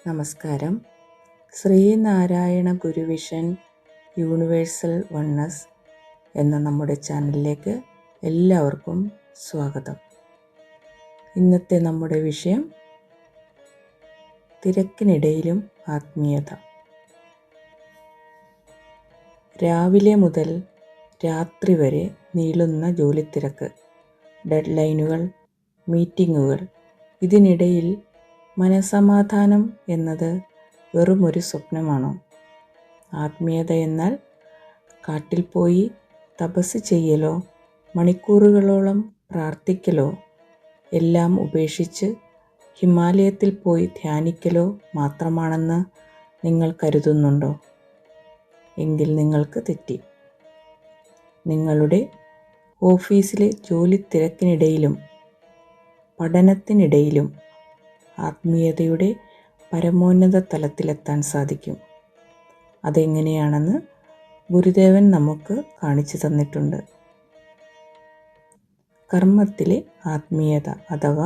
നമസ്കാരം. Sreenarayana ഗുരുവിഷൻ universal oneness എന്ന നമ്മുടെ ചാനലിലേക്ക് എല്ലാവർക്കും സ്വാഗതം. ഇന്നത്തെ നമ്മുടെ വിഷയം തിരക്കിനിടയിലും ആത്മീയത. രാവിലെ മുതൽ രാത്രി വരെ നീളുന്ന ജോലിത്തിരക്ക്, ഡെഡ് ലൈനുകൾ, മീറ്റിങ്ങുകൾ. ഇതിനിടയിൽ മനസമാധാനം എന്നത് വെറുമൊരു സ്വപ്നമാണോ? ആത്മീയത എന്നാൽ കാട്ടിൽ പോയി തപസ് ചെയ്യലോ മണിക്കൂറുകളോളം പ്രാർത്ഥിക്കലോ എല്ലാം ഉപേക്ഷിച്ച് ഹിമാലയത്തിൽ പോയി ധ്യാനിക്കലോ മാത്രമാണെന്ന് നിങ്ങൾ കരുതുന്നുണ്ടോ? എങ്കിൽ നിങ്ങൾക്ക് തെറ്റി. നിങ്ങളുടെ ഓഫീസിലെ ജോലി തിരക്കിനിടയിലും പഠനത്തിനിടയിലും ആത്മീയതയുടെ പരമോന്നത തലത്തിലെത്താൻ സാധിക്കും. അതെങ്ങനെയാണെന്ന് ഗുരുദേവൻ നമുക്ക് കാണിച്ചു തന്നിട്ടുണ്ട്. കർമ്മത്തിലെ ആത്മീയത അഥവാ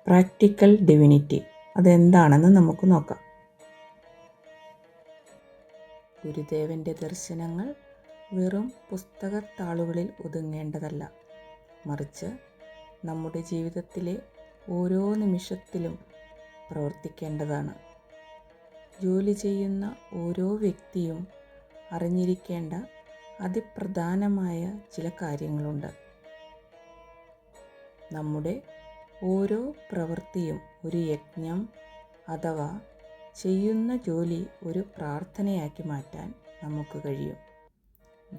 പ്രാക്ടിക്കൽ ഡിവിനിറ്റി അതെന്താണെന്ന് നമുക്ക് നോക്കാം. ഗുരുദേവൻ്റെ ദർശനങ്ങൾ വെറും പുസ്തകത്താളുകളിൽ ഒതുങ്ങേണ്ടതല്ല, മറിച്ച് നമ്മുടെ ജീവിതത്തിലെ ഓരോ നിമിഷത്തിലും പ്രവർത്തിക്കേണ്ടതാണ്. ജോലി ചെയ്യുന്ന ഓരോ വ്യക്തിയും അറിഞ്ഞിരിക്കേണ്ട അതിപ്രധാനമായ ചില കാര്യങ്ങളുണ്ട്. നമ്മുടെ ഓരോ പ്രവൃത്തിയും ഒരു യജ്ഞം അഥവാ ചെയ്യുന്ന ജോലി ഒരു പ്രാർത്ഥനയാക്കി മാറ്റാൻ നമുക്ക് കഴിയും.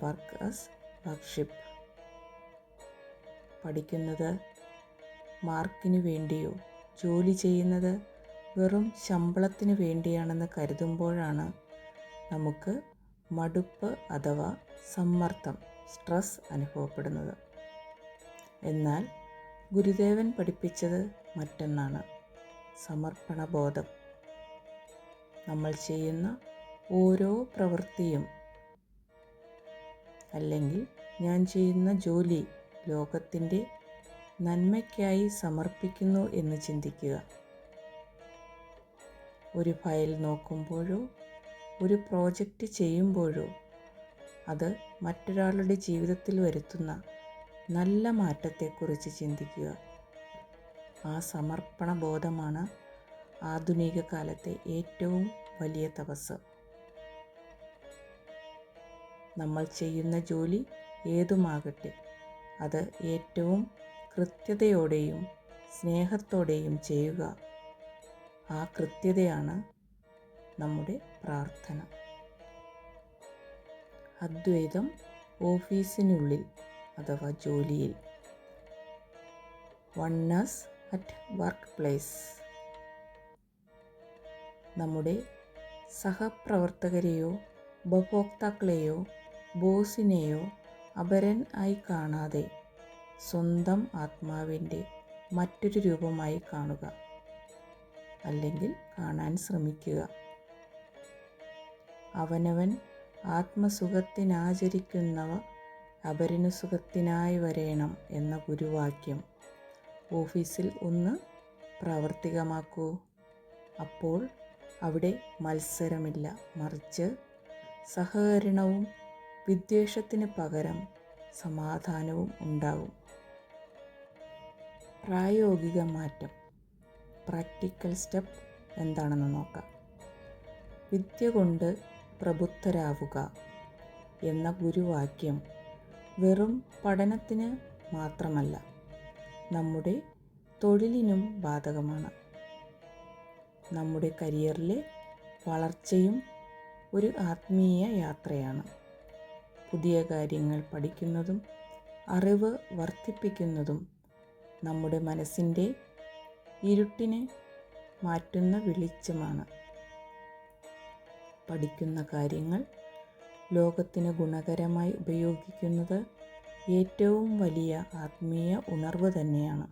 Work as worship. പഠിക്കുന്നത് മാർക്കിനു വേണ്ടിയോ ജോലി ചെയ്യുന്നത് വെറും ശമ്പളത്തിന് വേണ്ടിയാണെന്ന് കരുതുമ്പോഴാണ് നമുക്ക് മടുപ്പ് അഥവാ സമ്മർദ്ദം, സ്ട്രെസ് അനുഭവപ്പെടുന്നത്. എന്നാൽ ഗുരുദേവൻ പഠിപ്പിച്ചത് മറ്റൊന്നാണ്, സമർപ്പണബോധം. നമ്മൾ ചെയ്യുന്ന ഓരോ പ്രവൃത്തിയും അല്ലെങ്കിൽ ഞാൻ ചെയ്യുന്ന ജോലി ലോകത്തിൻ്റെ നന്മയ്ക്കായി സമർപ്പിക്കുന്നു എന്ന് ചിന്തിക്കുക. ഒരു ഫയൽ നോക്കുമ്പോഴോ ഒരു പ്രോജക്റ്റ് ചെയ്യുമ്പോഴോ അത് മറ്റൊരാളുടെ ജീവിതത്തിൽ വരുത്തുന്ന നല്ല മാറ്റത്തെക്കുറിച്ച് ചിന്തിക്കുക. ആ സമർപ്പണ ബോധമാണ് ആധുനിക കാലത്തെ ഏറ്റവും വലിയ തപസ്. നമ്മൾ ചെയ്യുന്ന ജോലി ഏതുമാകട്ടെ, അത് ഏറ്റവും കൃത്യതയോടെയും സ്നേഹത്തോടെയും ചെയ്യുക. ആ കൃത്യതയാണ് നമ്മുടെ പ്രാർത്ഥന. അദ്വൈതം ഓഫീസിനുള്ളിൽ അഥവാ ജോലിയിൽ. Oneness at work place. നമ്മുടെ സഹപ്രവർത്തകരെയോ ഉപഭോക്താക്കളെയോ ബോസിനെയോ അപരൻ ആയി കാണാതെ സ്വന്തം ആത്മാവിൻ്റെ മറ്റൊരു രൂപമായി കാണുക, അല്ലെങ്കിൽ കാണാൻ ശ്രമിക്കുക. അവനവൻ ആത്മസുഖത്തിനാചരിക്കുന്നവ അപരനു സുഖത്തിനായി വരേണം എന്ന ഗുരുവാക്യം ഓഫീസിൽ ഒന്ന് പ്രാവർത്തികമാക്കൂ. അപ്പോൾ അവിടെ മത്സരമില്ല, മറിച്ച് സഹകരണവും വിദ്വേഷത്തിന് പകരം സമാധാനവും ഉണ്ടാകും. പ്രായോഗിക മാറ്റം, പ്രാക്ടിക്കൽ സ്റ്റെപ്പ് എന്താണെന്ന് നോക്കാം. വിദ്യ കൊണ്ട് പ്രബുദ്ധരാവുക എന്ന ഗുരുവാക്യം വെറും പഠനത്തിന് മാത്രമല്ല, നമ്മുടെ തൊഴിലിനും ബാധകമാണ്. നമ്മുടെ കരിയറിലെ വളർച്ചയും ഒരു ആത്മീയ യാത്രയാണ്. പുതിയ കാര്യങ്ങൾ പഠിക്കുന്നതും അറിവ് വർദ്ധിപ്പിക്കുന്നതും നമ്മുടെ മനസ്സിൻ്റെ ഇരുട്ടിനെ മാറ്റുന്ന വെളിച്ചമാണ്. പഠിക്കുന്ന കാര്യങ്ങൾ ലോകത്തിന് ഗുണകരമായി ഉപയോഗിക്കുന്നത് ഏറ്റവും വലിയ ആത്മീയ ഉണർവ് തന്നെയാണ്.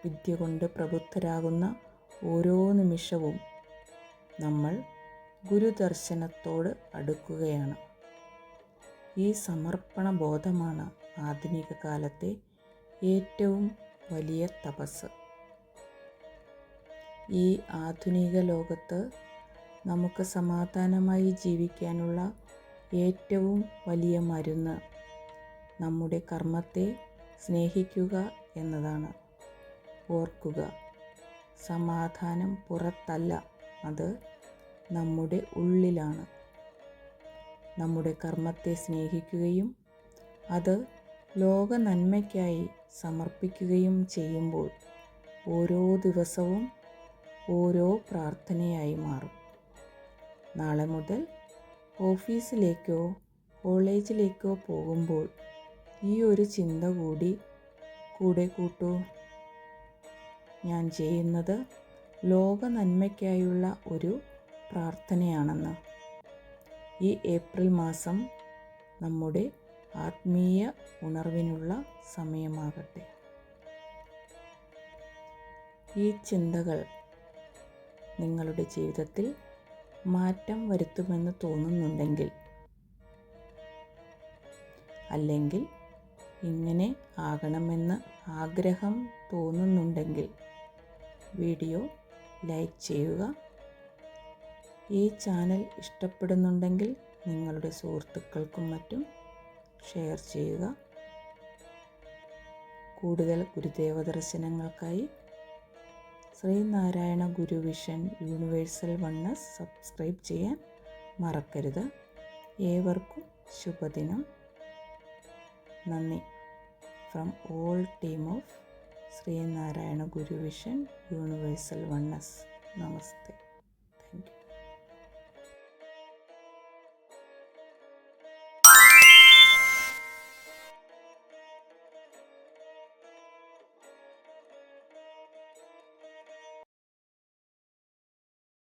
വിദ്യ കൊണ്ട് പ്രബുദ്ധരാകുന്ന ഓരോ നിമിഷവും നമ്മൾ ഗുരുദർശനത്തോട് അടുക്കുകയാണ്. ഈ സമർപ്പണ ബോധമാണ് ആധുനിക കാലത്തെ ഏറ്റവും വലിയ തപസ്. ഈ ആധുനിക ലോകത്ത് നമുക്ക് സമാധാനമായി ജീവിക്കാനുള്ള ഏറ്റവും വലിയ മരുന്ന് നമ്മുടെ കർമ്മത്തെ സ്നേഹിക്കുക എന്നതാണ്. ഓർക്കുക, സമാധാനം പുറത്തല്ല, അത് നമ്മുടെ ഉള്ളിലാണ്. നമ്മുടെ കർമ്മത്തെ സ്നേഹിക്കുകയും അത് ലോക നന്മയ്ക്കായി സമർപ്പിക്കുകയും ചെയ്യുമ്പോൾ ഓരോ ദിവസവും ഓരോ പ്രാർത്ഥനയായി മാറും. നാളെ മുതൽ ഓഫീസിലേക്കോ കോളേജിലേക്കോ പോകുമ്പോൾ ഈ ഒരു ചിന്ത കൂടെ കൂട്ടൂ. ഞാൻ ചെയ്യുന്നത് ലോക നന്മയ്ക്കായുള്ള ഒരു പ്രാർത്ഥനയാണെന്ന്. ഈ ഏപ്രിൽ മാസം നമ്മുടെ ആത്മീയ ഉണർവിനുള്ള സമയമാകട്ടെ. ഈ ചിന്തകൾ നിങ്ങളുടെ ജീവിതത്തിൽ മാറ്റം വരുത്തുമെന്ന് തോന്നുന്നുണ്ടെങ്കിൽ, അല്ലെങ്കിൽ ഇങ്ങനെ ആകണമെന്ന് ആഗ്രഹം തോന്നുന്നുണ്ടെങ്കിൽ വീഡിയോ ലൈക്ക് ചെയ്യുക. ഈ ചാനൽ ഇഷ്ടപ്പെടുന്നുണ്ടെങ്കിൽ നിങ്ങളുടെ സുഹൃത്തുക്കൾക്കും മറ്റും ഷെയർ ചെയ്യുക. കൂടുതൽ ഗുരുദേവ ദർശനങ്ങൾക്കായി Sree Narayana Guru vision universal oneness subscribe ചെയ്യാൻ മറക്കരുത്. ഏവർക്കും ശുഭദിനം. നന്ദി. From all team of Sree Narayana Guru vision universal oneness. Namaste.